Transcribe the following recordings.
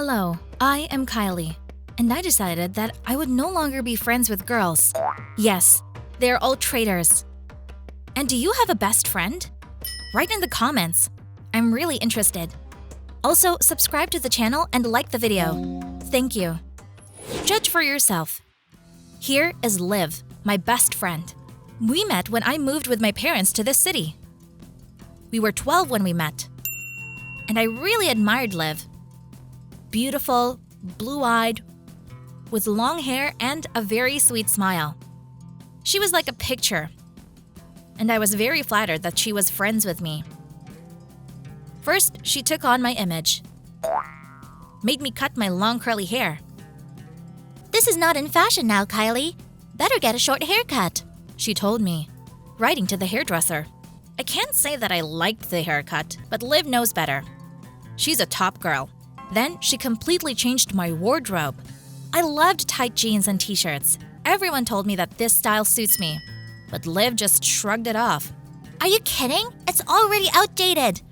Hello, I am Kylie, and I decided that I would no longer be friends with girls. Yes, they're all traitors. And do you have a best friend? Write in the comments. I'm really interested. Also, subscribe to the channel and like the video. Thank you. Judge for yourself. Here is Liv, my best friend. We met when I moved with my parents to this city. We were 12 when we met. And I really admired Liv. Beautiful, blue-eyed, with long hair and a very sweet smile. She was like a picture, and I was very flattered that she was friends with me. First, she took on my image, made me cut my long curly hair. "This is not in fashion now, Kylie. Better get a short haircut," she told me, writing to the hairdresser. I can't say that I liked the haircut, but Liv knows better. She's a top girl. Then she completely changed my wardrobe. I loved tight jeans and t-shirts. Everyone told me that this style suits me, but Liv just shrugged it off. "Are you kidding? It's already outdated.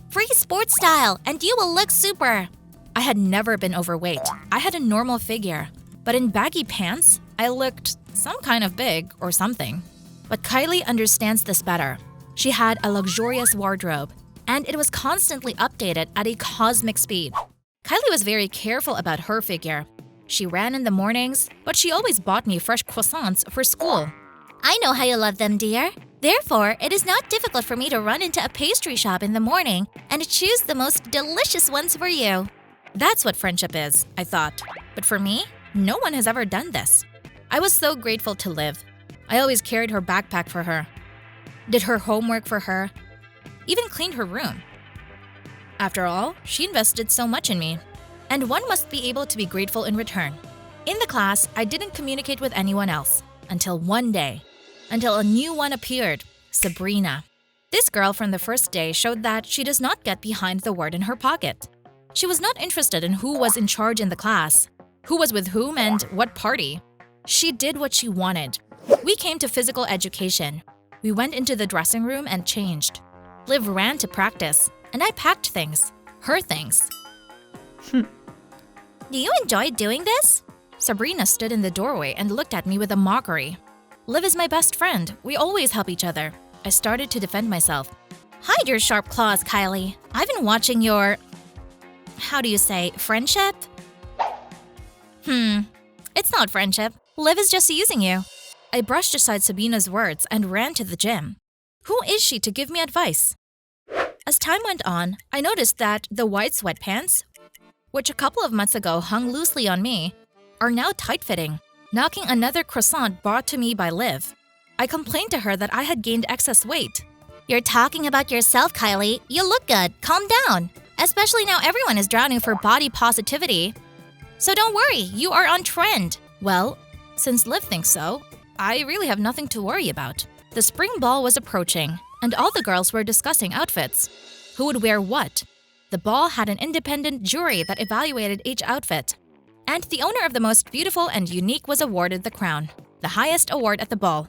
Free sports style, and you will look super." I had never been overweight. I had a normal figure, but in baggy pants, I looked some kind of big or something. But Kylie understands this better. She had a luxurious wardrobe, and it was constantly updated at a cosmic speed. Kylie was very careful about her figure. She ran in the mornings, but she always bought me fresh croissants for school. "I know how you love them, dear. Therefore, it is not difficult for me to run into a pastry shop in the morning and choose the most delicious ones for you." That's what friendship is, I thought. But for me, no one has ever done this. I was so grateful to Liv. I always carried her backpack for her, did her homework for her, even cleaned her room. After all, she invested so much in me, and one must be able to be grateful in return. In the class, I didn't communicate with anyone else until one day, until a new one appeared, Sabrina. This girl from the first day showed that she does not get behind the word in her pocket. She was not interested in who was in charge in the class, who was with whom and what party. She did what she wanted. We came to physical education. We went into the dressing room and changed. Liv ran to practice, and I packed things, her things. "Do you enjoy doing this?" Sabrina stood in the doorway and looked at me with a mockery. "Liv is my best friend. We always help each other." I started to defend myself. "Hide your sharp claws, Kylie. I've been watching your… how do you say, friendship?" It's not friendship. Liv is just using you." I brushed aside Sabina's words and ran to the gym. Who is she to give me advice? As time went on, I noticed that the white sweatpants, which a couple of months ago hung loosely on me, are now tight-fitting, knocking another croissant brought to me by Liv. I complained to her that I had gained excess weight. "You're talking about yourself, Kylie. You look good. Calm down. Especially now everyone is drowning for body positivity. So don't worry, you are on trend." Well, since Liv thinks so, I really have nothing to worry about. The spring ball was approaching, and all the girls were discussing outfits. Who would wear what? The ball had an independent jury that evaluated each outfit. And the owner of the most beautiful and unique was awarded the crown, the highest award at the ball.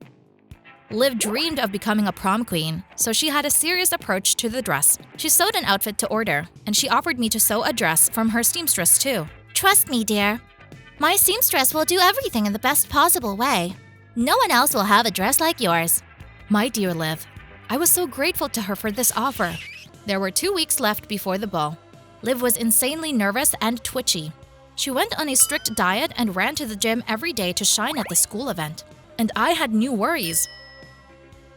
Liv dreamed of becoming a prom queen, so she had a serious approach to the dress. She sewed an outfit to order, and she offered me to sew a dress from her seamstress too. "Trust me, dear. My seamstress will do everything in the best possible way. No one else will have a dress like yours." My dear Liv, I was so grateful to her for this offer. There were 2 weeks left before the ball. Liv was insanely nervous and twitchy. She went on a strict diet and ran to the gym every day to shine at the school event. And I had new worries.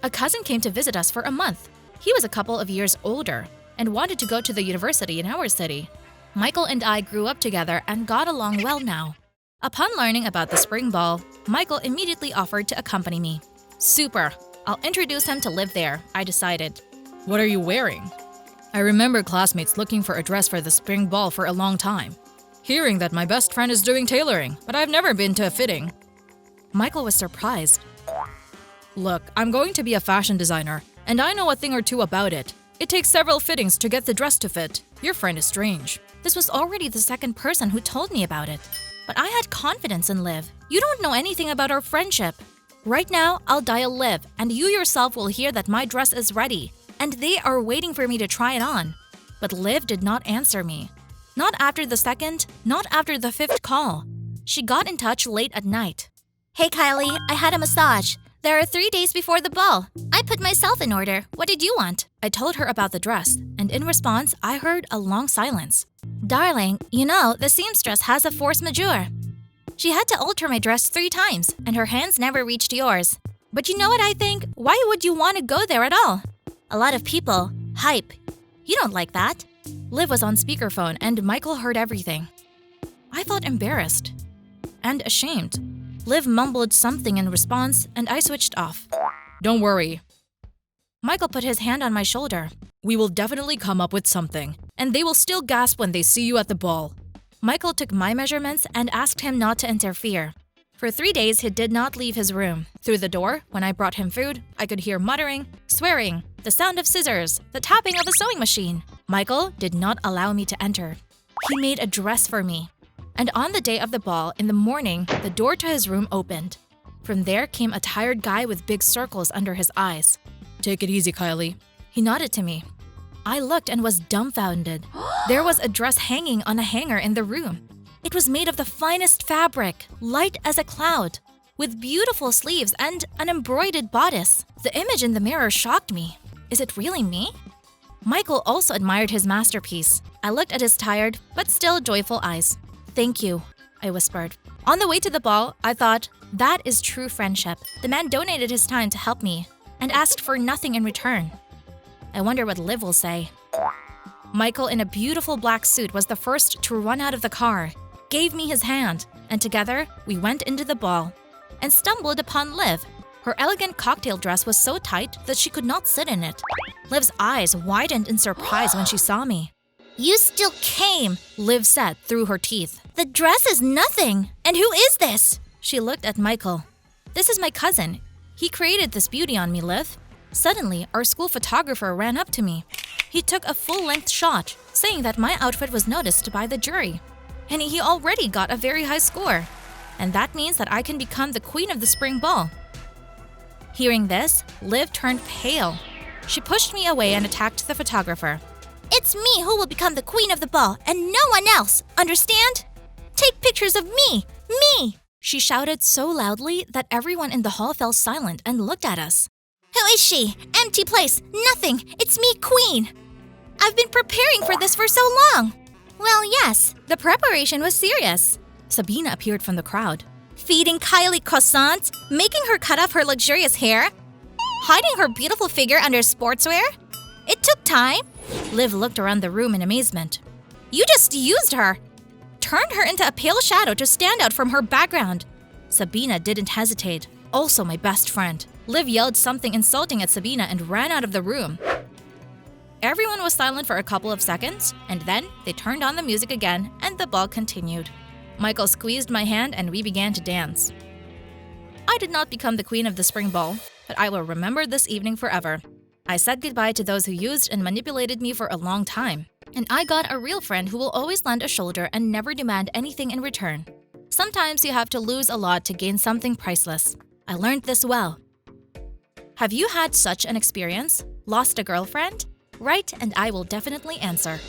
A cousin came to visit us for a month. He was a couple of years older and wanted to go to the university in our city. Michael and I grew up together and got along well now. Upon learning about the spring ball, Michael immediately offered to accompany me. Super! I'll introduce him to Liv there, I decided. "What are you wearing?" I remember classmates looking for a dress for the spring ball for a long time. Hearing that my best friend is doing tailoring, but I've never been to a fitting. Michael was surprised. "Look, I'm going to be a fashion designer, and I know a thing or two about it. It takes several fittings to get the dress to fit. Your friend is strange." This was already the second person who told me about it. But I had confidence in Liv. "You don't know anything about our friendship. Right now, I'll dial Liv, and you yourself will hear that my dress is ready, and they are waiting for me to try it on." But Liv did not answer me. Not after the second, not after the fifth call. She got in touch late at night. Hey Kylie, I had a massage. There are 3 days before the ball. I put myself in order. What did you want? I told her about the dress, and in response, I heard a long silence. Darling, you know, the seamstress has a force majeure. She had to alter my dress 3 times, and her hands never reached yours. But you know what I think? Why would you want to go there at all? A lot of people. Hype. You don't like that. Liv was on speakerphone, and Michael heard everything. I felt embarrassed and ashamed. Liv mumbled something in response, and I switched off. Don't worry. Michael put his hand on my shoulder. We will definitely come up with something, and they will still gasp when they see you at the ball. Michael took my measurements and asked him not to interfere. For 3 days, he did not leave his room. Through the door, when I brought him food, I could hear muttering, swearing, the sound of scissors, the tapping of a sewing machine. Michael did not allow me to enter. He made a dress for me. And on the day of the ball, in the morning, the door to his room opened. From there came a tired guy with big circles under his eyes. Take it easy, Kylie. He nodded to me. I looked and was dumbfounded. There was a dress hanging on a hanger in the room. It was made of the finest fabric, light as a cloud, with beautiful sleeves and an embroidered bodice. The image in the mirror shocked me. Is it really me? Michael also admired his masterpiece. I looked at his tired, but still joyful eyes. Thank you, I whispered. On the way to the ball, I thought, that is true friendship. The man donated his time to help me and asked for nothing in return. I wonder what Liv will say. Michael, in a beautiful black suit, was the first to run out of the car, gave me his hand, and together we went into the ball and stumbled upon Liv. Her elegant cocktail dress was so tight that she could not sit in it. Liv's eyes widened in surprise when she saw me. You still came, Liv said through her teeth. The dress is nothing. And who is this? She looked at Michael. This is my cousin. He created this beauty on me, Liv. Suddenly, our school photographer ran up to me. He took a full-length shot, saying that my outfit was noticed by the jury. And he already got a very high score. And that means that I can become the queen of the spring ball. Hearing this, Liv turned pale. She pushed me away and attacked the photographer. It's me who will become the queen of the ball and no one else, understand? Take pictures of me! Me! She shouted so loudly that everyone in the hall fell silent and looked at us. Who is she? Empty place, nothing, it's me, queen! I've been preparing for this for so long! Well, yes, the preparation was serious. Sabina appeared from the crowd. Feeding Kylie croissants, making her cut off her luxurious hair, hiding her beautiful figure under sportswear. It took time. Liv looked around the room in amazement. You just used her! Turned her into a pale shadow to stand out from her background. Sabina didn't hesitate, also my best friend. Liv yelled something insulting at Sabina and ran out of the room. Everyone was silent for a couple of seconds, and then they turned on the music again and the ball continued. Michael squeezed my hand and we began to dance. I did not become the queen of the spring ball, but I will remember this evening forever. I said goodbye to those who used and manipulated me for a long time, and I got a real friend who will always lend a shoulder and never demand anything in return. Sometimes you have to lose a lot to gain something priceless. I learned this well. Have you had such an experience? Lost a girlfriend? Write and I will definitely answer.